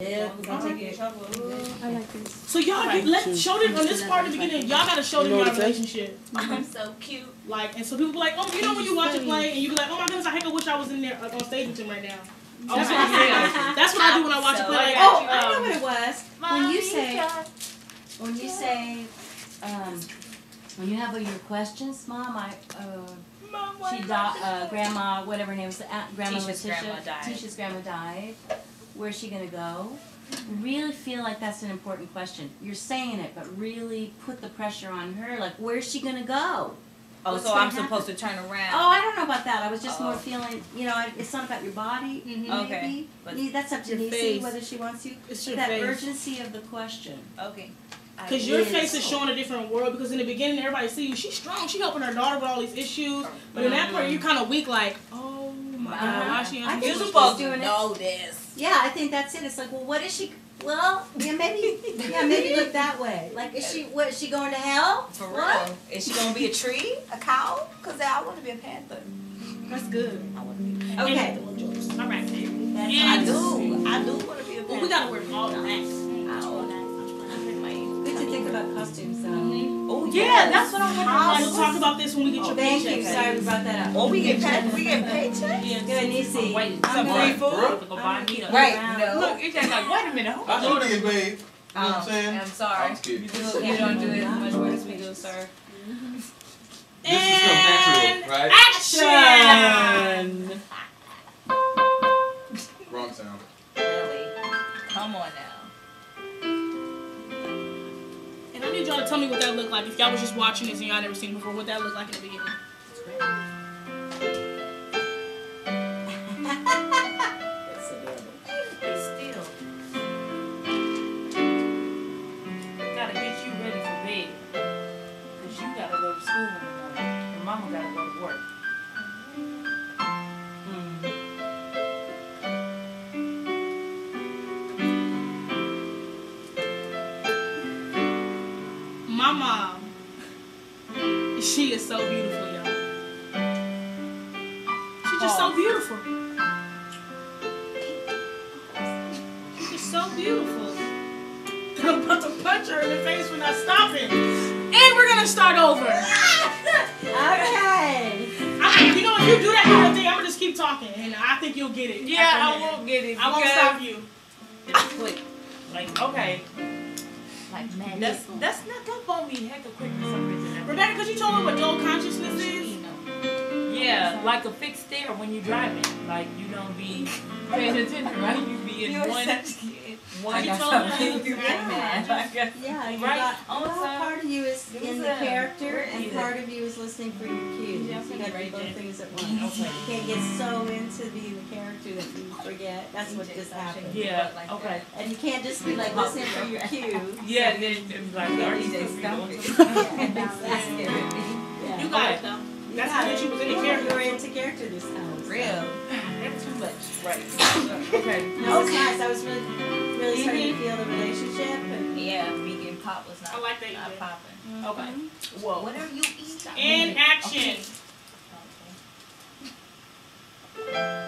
Yeah, we're gonna take it. I like this. So y'all let's show them on this part in the beginning. Y'all gotta show them your relationship. I'm so cute. Like, and so people be like, oh, you know when you watch a play and you be like, oh my goodness, I wish I was in there on stage with him right now. That's what I do. That's what I do when I watch a play. Like, oh, I know what it was. When you say, when you have your questions, Mom, Grandma, whatever her name is, Grandma Tisha's grandma died. Where's she gonna go? Really feel like that's an important question. You're saying it, but really put the pressure on her. Like, where's she gonna go? Oh, so I'm supposed to turn around. Oh, I don't know about that. I was just more feeling, you know, it's not about your body. Okay. But that's up to Neenee whether she wants you. It's your that face. urgency of the question. Okay. Because your face is showing a different world. Because in the beginning, everybody see you. She's strong. She's helping her daughter with all these issues. But in that part, you're kind of weak. Like, oh my God, why is she? You're supposed to know this. Yeah, I think that's it. It's like, well, what is she? Well, maybe look that way. Like, is she going to hell? For real? Is she gonna be a tree, a cow? Cause I want to be a panther. That's good. I want to be. Okay. All right, baby. I do want to be a panther. Well, we gotta wear all that. Good to think about costumes, though. Oh yeah, that's what I'm wondering. We'll talk about this when we get your paycheck. paycheck. Thank you. Sorry, we brought that up. Oh, we get paychecks? Yeah. Good, Neenee. Some free food? Right. No. Look, it's just like, wait a minute. Hold on. I know they get paid. You know what I'm saying? I'm sorry. I'm kidding. You don't do it as much work as we do, sir. This is still natural, right? Action! Wrong sound. Really? Come on now. And I need y'all to tell me what that looked like. If y'all was just watching this and y'all never seen it before, what that looked like in the beginning. It's still. Gotta get you ready for bed. Because you gotta go to school in the morning. And Mama gotta go to work. My mom, she is so beautiful, y'all. She's just so beautiful. She's just so beautiful. I'm about to punch her in the face for not stopping. And we're gonna start over. Okay. You know, if you do that kind of thing, I'm gonna just keep talking, and I think you'll get it. Yeah, I won't get it. I won't stop you. It's quick. Like, okay. Like, man, That's not up on me. Heck of quick for some reason. Rebecca, could you tell me what dual consciousness is? Yeah, like a fixed stare when you're driving. Like, you don't be paying attention, right? You be in one. Yeah, Right. Part of you is in the character, and part of you is listening for your cues. You got to do both things at once. You can't get so into the character that you forget. That's what just happened. Yeah. Okay. And you can't just be like listening for your cue. Yeah. Then it's like, are you You got it though. That's how you was in the character. You were into character this time. real. That's too much. Right. Okay. No, it's nice. I was really starting to feel the relationship. And yeah, vegan pop was not. I like that. Not popping. Okay. Well, whatever you eat. In action. Okay.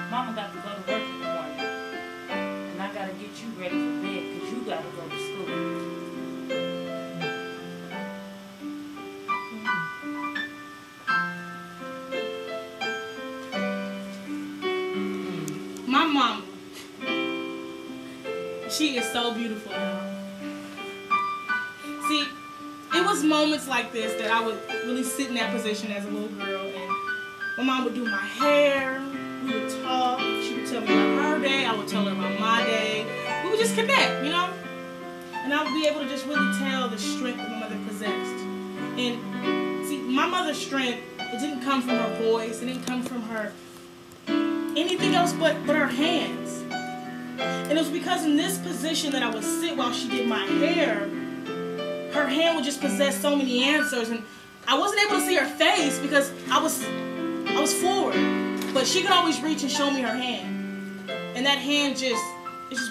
Mama got to go to work in the morning. And I got to get you ready for bed because you got to go to school. My mama, she is so beautiful now. See, it was moments like this that I would really sit in that position as a little girl, and my mom would do my hair, we would talk, she would tell me about her day, I would tell her about my day. We would just connect, you know? And I would be able to just really tell the strength that my mother possessed. And see, my mother's strength, it didn't come from her voice, it didn't come from her anything else but her hands. And it was because in this position that I would sit while she did my hair, her hand would just possess so many answers, and I wasn't able to see her face because I was forward. But she could always reach and show me her hand. And that hand just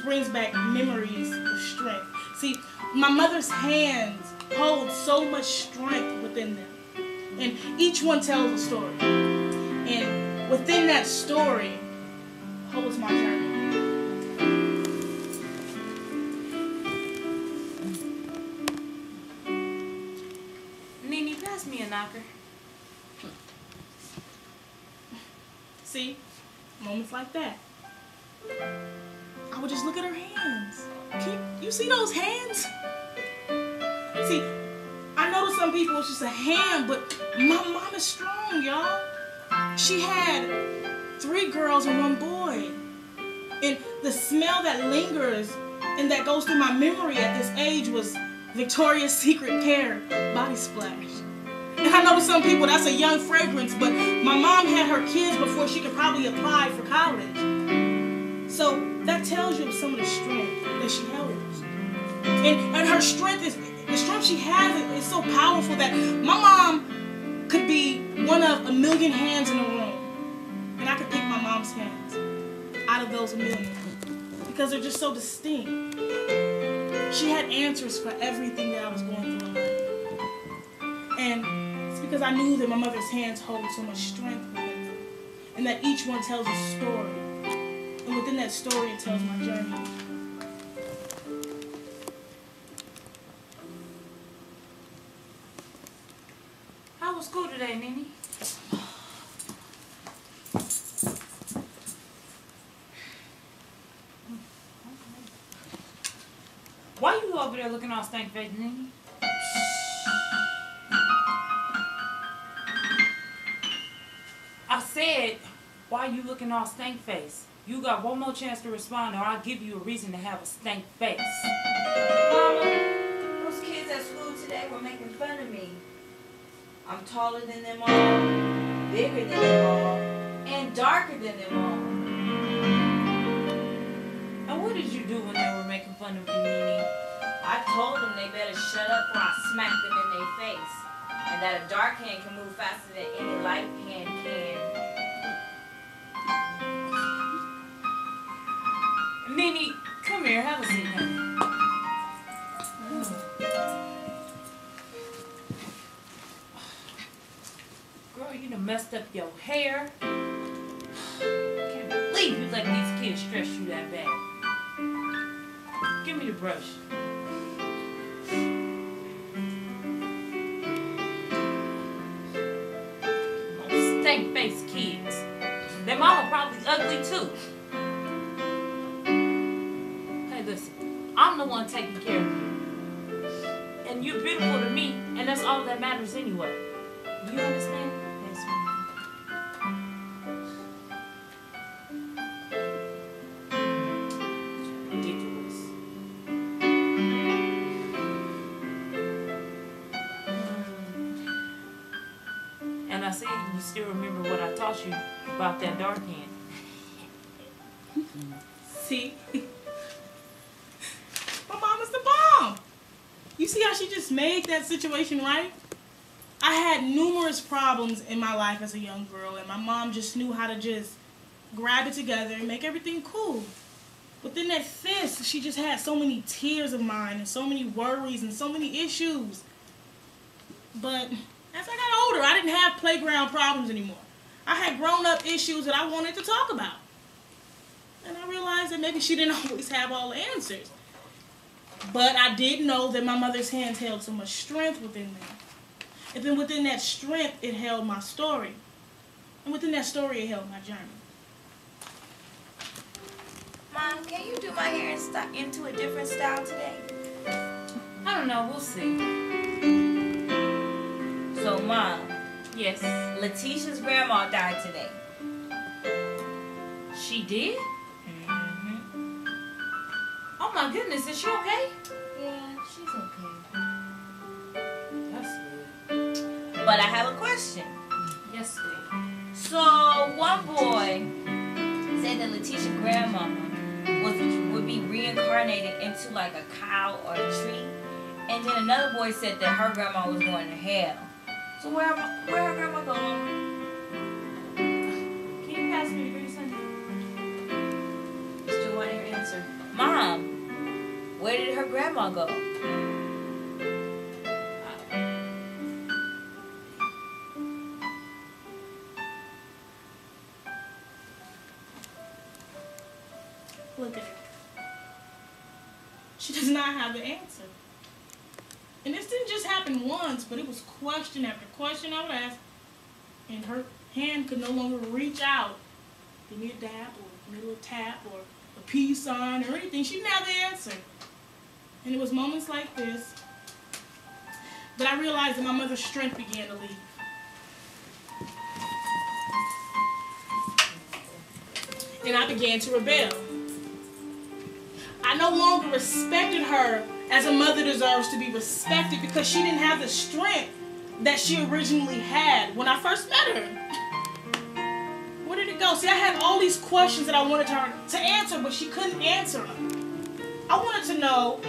brings back memories of strength. See, my mother's hands hold so much strength within them. And each one tells a story. And within that story holds my journey. Neenee, pass me a knocker. See, moments like that. I would just look at her hands. You see those hands? See, I know to some people it's just a hand, but my mom is strong, y'all. She had 3 girls and 1 boy. And the smell that lingers and that goes through my memory at this age was Victoria's Secret Pear Body Splash. And I know to some people that's a young fragrance, but my mom had her kids before she could probably apply for college. So that tells you some of the strength that she holds. And her strength is, the strength she has is so powerful that my mom could be one of a million hands in a room. And I could pick my mom's hands out of those 1,000,000 because they're just so distinct. She had answers for everything that I was going through in life. And it's because I knew that my mother's hands hold so much strength within them. And that each one tells a story. And within that story, it tells my journey. How was school today, Neenee? Why you over there looking all stank-faced, Neenee? I said, why you looking all stank-faced? You got one more chance to respond or I'll give you a reason to have a stank face. Mama, those kids at school today were making fun of me. I'm taller than them all, bigger than them all, and darker than them all. And what did you do when they were making fun of you, Neenee? I told them they better shut up or I smack them in their face. And that a dark hand can move faster than any light hand can. Neenee, come here, have a seat, honey. Girl, you done messed up your hair. Can't believe you let these kids stress you that bad. Give me the brush. Stank-faced kids. Their mama probably ugly too. Hey, listen, I'm the one taking care of you. And you're beautiful to me, and that's all that matters anyway. Do you understand? Yes, ma'am. Ridiculous. And I see you still remember what I taught you about that dark hand. See? My mom is the bomb. You see how she just made that situation right? I had numerous problems in my life as a young girl, and my mom just knew how to just grab it together and make everything cool. Within that fist, she just had so many tears of mine and so many worries and so many issues. But as I got older, I didn't have playground problems anymore. I had grown-up issues that I wanted to talk about. And I realized that maybe she didn't always have all the answers. But I did know that my mother's hands held so much strength within them. And then within that strength, it held my story. And within that story, it held my journey. Mom, can you do my hair into a different style today? I don't know, we'll see. So, Mom. Yes. Letitia's grandma died today. She did? Mm-hmm. Oh my goodness, is she okay? Yeah, she's okay. That's good. But I have a question. Yes, sweet. So, one boy said that Letitia's grandma would be reincarnated into like a cow or a tree. And then another boy said that her grandma was going to hell. So where her grandma going? Can you pass me the grease, honey? Still want your answer. Mom, Where did her grandma go? Look at her. She does not have the answer. And this didn't just happen once, but it was question after question I would ask, and her hand could no longer reach out. Give me a dab, or give me a little tap, or a peace sign, or anything. She didn't have the answer. And it was moments like this that I realized that my mother's strength began to leave. And I began to rebel. I no longer respected her as a mother deserves to be respected because she didn't have the strength that she originally had when I first met her. Where did it go? See, I had all these questions that I wanted her to answer, but she couldn't answer them. I wanted to know,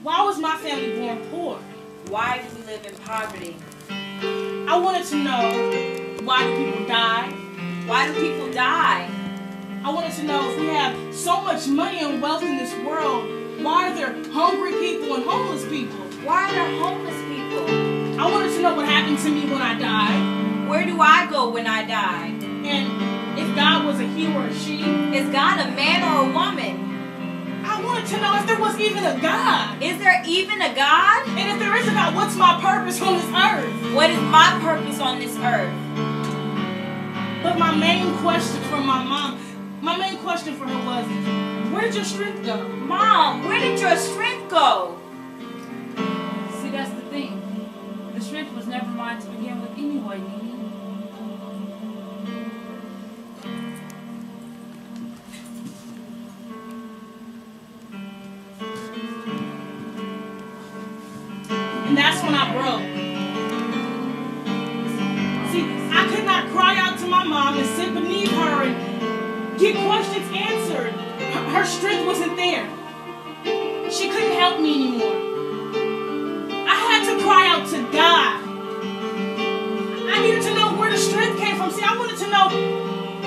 why was my family born poor? Why do we live in poverty? I wanted to know, why do people die? Why do people die? I wanted to know, if we have so much money and wealth in this world, why are there hungry people and homeless people? Why are there homeless people? I wanted to know what happened to me when I died. Where do I go when I die? And if God was a he or a she. Is God a man or a woman? I wanted to know if there was even a God. Is there even a God? And if there is a God, what's my purpose on this earth? What is my purpose on this earth? But my main question for my mom, my main question for her was, where did your strength go? Mom, where did your strength go? See, that's the thing. The strength was never mine to begin with anyway, Neenee. And that's when I broke. See, I could not cry out to my mom and sit beneath her and get questions answered. Her strength wasn't there. She couldn't help me anymore. I had to cry out to God. I needed to know where the strength came from. See, I wanted to know,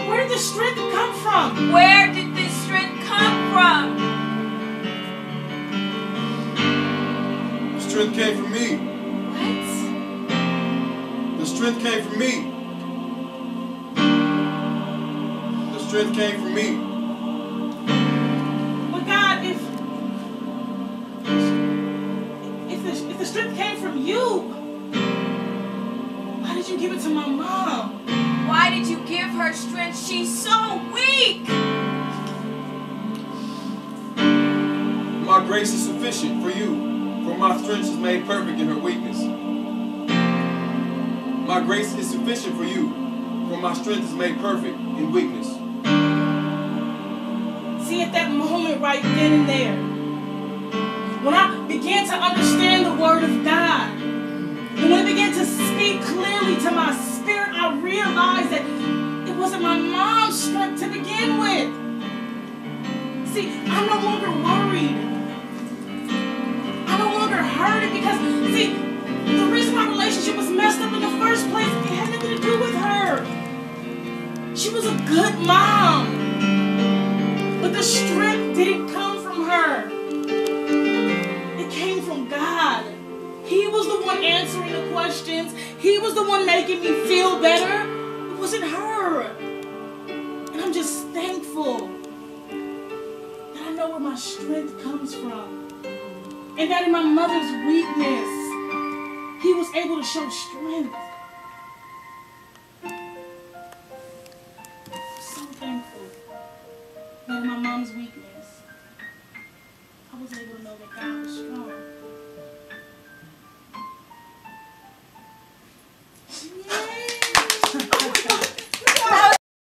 where did the strength come from? Where did this strength come from? The strength came from me. What? The strength came from me. The strength came from me. But God, if the strength came from you, why did you give it to my mom? Why did you give her strength? She's so weak. My grace is sufficient for you, for my strength is made perfect in her weakness. My grace is sufficient for you, for my strength is made perfect in weakness. See, at that moment right then and there, when I began to understand the Word of God, and when it began to speak clearly to my spirit, I realized that it wasn't my mom's strength to begin with. See, I'm no longer worried. I no longer hurt it because, see, the reason my relationship was messed up in the first place, it had nothing to do with her. She was a good mom. But the strength didn't come from her. It came from God. He was the one answering the questions. He was the one making me feel better. It wasn't her. And I'm just thankful that I know where my strength comes from. And that in my mother's weakness, He was able to show strength. I'm so thankful that in my mom's weakness,